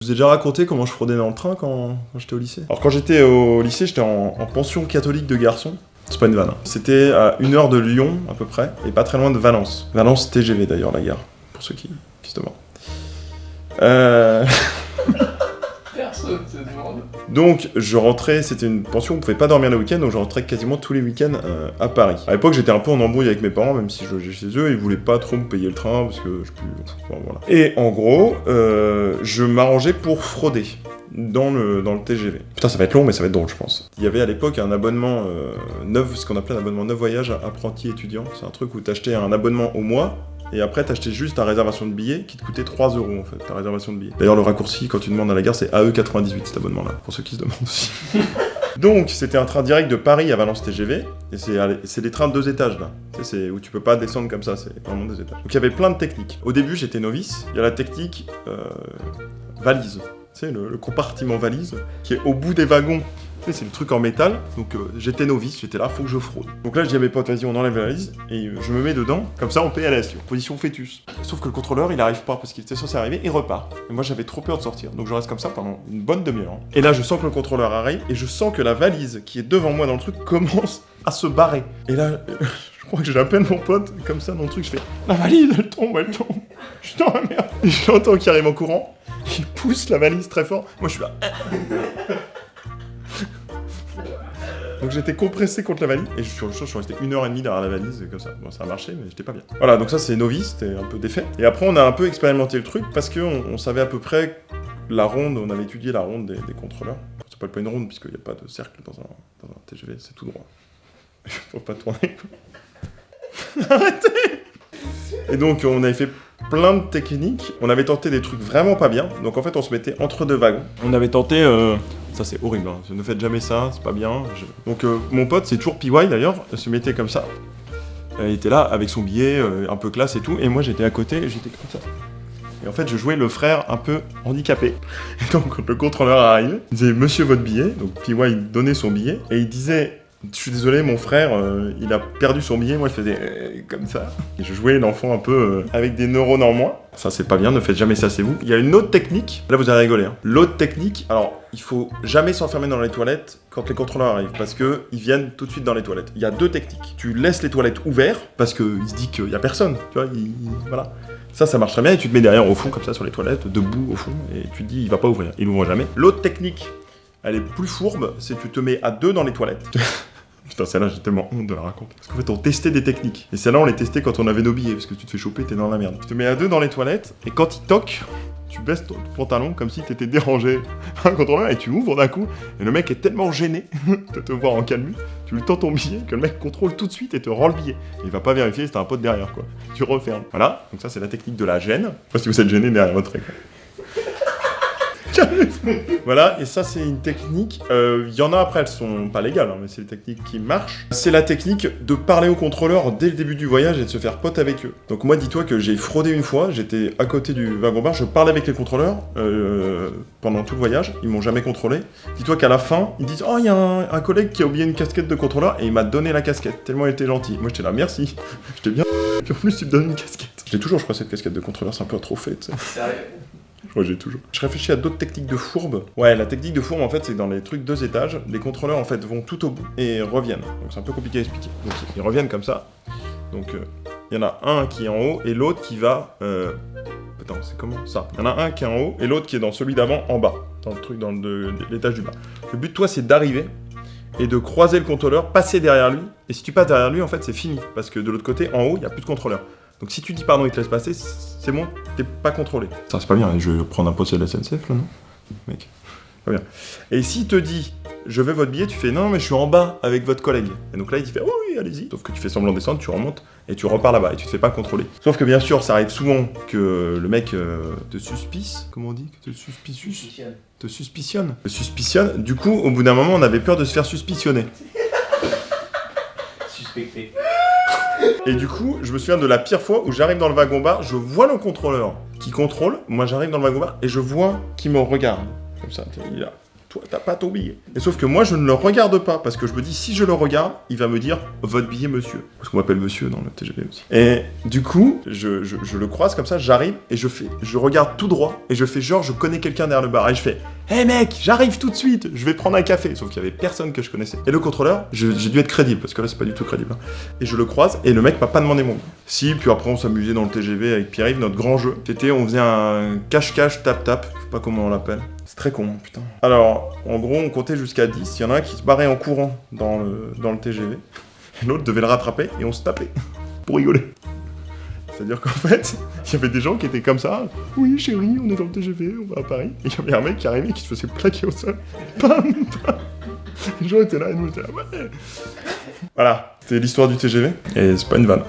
Je vous ai déjà raconté comment je fraudais dans le train quand j'étais au lycée. Alors quand j'étais au lycée, j'étais en pension catholique de garçons. C'est pas une vanne. C'était à 1 heure de Lyon à peu près, et pas très loin de Valence. Valence TGV d'ailleurs la gare, pour ceux qui se demandent. Personne se demande. Donc je rentrais, c'était une pension, on pouvait pas dormir le week-end, donc je rentrais quasiment tous les week-ends à Paris. À l'époque j'étais un peu en embrouille avec mes parents, même si je logeais chez eux, ils voulaient pas trop me payer le train, parce que je bon, voilà. Et en gros, je m'arrangeais pour frauder dans le TGV. Putain, ça va être long, mais ça va être drôle, je pense. Il y avait à l'époque un abonnement neuf, ce qu'on appelait un abonnement neuf voyage apprenti étudiant. C'est un truc où t'achetais un abonnement au mois, et après t'achetais juste ta réservation de billets qui te coûtait 3 € en fait, ta réservation de billets. D'ailleurs le raccourci quand tu demandes à la gare c'est AE98 cet abonnement là, pour ceux qui se demandent aussi. Donc c'était un train direct de Paris à Valence TGV, et c'est des trains de 2 étages là. C'est où tu peux pas descendre comme ça, c'est vraiment 2 étages. Donc il y avait plein de techniques. Au début j'étais novice, il y a la technique valise. Tu sais, le compartiment valise qui est au bout des wagons. C'est le truc en métal, donc j'étais novice, j'étais là, faut que je fraude. Donc là je dis à mes potes, vas-y on enlève la valise, et je me mets dedans, comme ça en PLS, position fœtus. Sauf que le contrôleur il arrive pas, parce qu'il était censé arriver, il repart. Et moi j'avais trop peur de sortir, donc je reste comme ça pendant une bonne demi-heure. Et là je sens que le contrôleur arrive, et je sens que la valise qui est devant moi dans le truc commence à se barrer. Et là, je crois que j'appelle mon pote, comme ça dans le truc, je fais, la valise elle tombe. Je suis dans la merde. Et j'entends qu'il arrive en courant, il pousse la valise très fort, moi je suis là. Donc j'étais compressé contre la valise, et je suis resté 1h30 derrière la valise, comme ça. Bon, ça a marché, mais j'étais pas bien. Voilà, donc ça c'est novice, c'était un peu défait. Et après on a un peu expérimenté le truc, parce qu'on savait à peu près la ronde, on avait étudié la ronde des contrôleurs. Ça s'appelle pas une ronde, puisqu'il n'y a pas de cercle dans un TGV, c'est tout droit. Faut pas tourner. Arrêtez. Et donc on avait fait plein de techniques, on avait tenté des trucs vraiment pas bien, donc en fait on se mettait entre 2 wagons. On avait tenté, ça c'est horrible, hein. Ne faites jamais ça, c'est pas bien. Donc mon pote, c'est toujours PY d'ailleurs, se mettait comme ça. Il était là avec son billet, un peu classe et tout, et moi j'étais à côté, j'étais comme ça. Et en fait je jouais le frère un peu handicapé. Et donc quand le contrôleur arrivait, il disait « Monsieur, votre billet », donc PY donnait son billet, et il disait « Je suis désolé, mon frère, il a perdu son billet », moi je faisais comme ça. Et je jouais l'enfant un peu avec des neurones en moins. Ça c'est pas bien, ne faites jamais ça, c'est vous. Il y a une autre technique, là vous allez rigoler, hein. L'autre technique, alors il faut jamais s'enfermer dans les toilettes quand les contrôleurs arrivent, parce que ils viennent tout de suite dans les toilettes. Il y a 2 techniques. Tu laisses les toilettes ouvertes, parce qu'il se dit qu'il y a personne, tu vois, voilà. Ça marche très bien, et tu te mets derrière au fond, comme ça, sur les toilettes, debout au fond, et tu te dis, il va pas ouvrir, il ouvre jamais. L'autre technique, elle est plus fourbe, c'est que tu te mets à 2 dans les toilettes. Putain, celle-là, j'ai tellement honte de la raconter. Parce qu'en fait, on testait des techniques. Et celle-là, on les testait quand on avait nos billets, parce que tu te fais choper, t'es dans la merde. Tu te mets à 2 dans les toilettes, et quand il toque, tu baisses ton pantalon comme si t'étais dérangé par un contrôleur, et tu ouvres d'un coup, et le mec est tellement gêné de te voir en calme, tu lui tends ton billet, que le mec contrôle tout de suite et te rend le billet. Et il va pas vérifier si t'as un pote derrière, quoi. Tu refermes. Voilà, donc ça, c'est la technique de la gêne. Je sais pas si vous êtes gêné derrière votre écran. Voilà, et ça c'est une technique, il y en a après, elles sont pas légales, hein, mais c'est une technique qui marche. C'est la technique de parler aux contrôleurs dès le début du voyage et de se faire pote avec eux. Donc moi, dis-toi que j'ai fraudé une fois, j'étais à côté du wagon-bar, je parlais avec les contrôleurs pendant tout le voyage, ils m'ont jamais contrôlé. Dis-toi qu'à la fin, ils disent « Oh, il y a un collègue qui a oublié une casquette de contrôleur » et il m'a donné la casquette, tellement il était gentil. Moi j'étais là « Merci, j'étais bien puis en plus tu me donnes une casquette. » J'ai toujours, je crois, cette casquette de contrôleur, c'est un peu un trophée, tu sais. Sérieux? Je crois que j'ai toujours. Je réfléchis à d'autres techniques de fourbe. Ouais, la technique de fourbe, en fait, c'est dans les trucs 2 étages. Les contrôleurs, en fait, vont tout au bout et reviennent. Donc c'est un peu compliqué à expliquer. Donc ils reviennent comme ça. Donc il y en a un qui est en haut et l'autre qui va... Attends, c'est comment ça? Il y en a un qui est en haut et l'autre qui est dans celui d'avant en bas. Dans le truc, dans l'étage du bas. Le but, toi, c'est d'arriver et de croiser le contrôleur, passer derrière lui. Et si tu passes derrière lui, en fait, c'est fini. Parce que de l'autre côté, en haut, il n'y a plus de contrôleur. Donc si tu dis pardon, il te laisse passer, c'est bon, t'es pas contrôlé. Ça c'est pas bien, je vais prendre un poste de la SNCF là, non? Mec, pas bien. Et s'il te dit, je veux votre billet, tu fais non mais je suis en bas avec votre collègue. Et donc là il te fait oui, allez-y. Sauf que tu fais semblant de descendre, tu remontes et tu repars là-bas et tu te fais pas contrôler. Sauf que bien sûr, ça arrive souvent que le mec te suspice, comment on dit? Te suspicionne. Du coup, au bout d'un moment, on avait peur de se faire suspicionner. Suspecté. Et du coup, je me souviens de la pire fois où j'arrive dans le wagon-bar, je vois le contrôleur qui contrôle, moi j'arrive dans le wagon-bar et je vois qu'il me regarde. Comme ça, il est là. toi, t'as pas ton billet. Et sauf que moi, je ne le regarde pas, parce que je me dis, si je le regarde, il va me dire, votre billet, monsieur. Parce qu'on m'appelle monsieur dans le TGV aussi. Et du coup, je le croise comme ça, j'arrive, et je regarde tout droit, et je fais genre, je connais quelqu'un derrière le bar, et je fais, hé mec, j'arrive tout de suite, je vais prendre un café. Sauf qu'il y avait personne que je connaissais. Et le contrôleur, j'ai dû être crédible, parce que là, c'est pas du tout crédible. Hein. Et je le croise, et le mec m'a pas demandé mon billet. Si, puis après, on s'amusait dans le TGV avec Pierre-Yves, notre grand jeu. C'était, on faisait un cache-cache, tap-tap, je sais pas comment on l'appelle. C'est très con, putain. Alors, en gros, on comptait jusqu'à 10. Il y en a un qui se barrait en courant dans le TGV. Et l'autre devait le rattraper et on se tapait. Pour rigoler. C'est-à-dire qu'en fait, il y avait des gens qui étaient comme ça. Oui, chérie, on est dans le TGV, on va à Paris. Et il y avait un mec qui arrivait qui se faisait plaquer au sol. Pam, pam. Les gens étaient là et nous on était là. Ouais. Voilà, c'était l'histoire du TGV. Et c'est pas une vanne.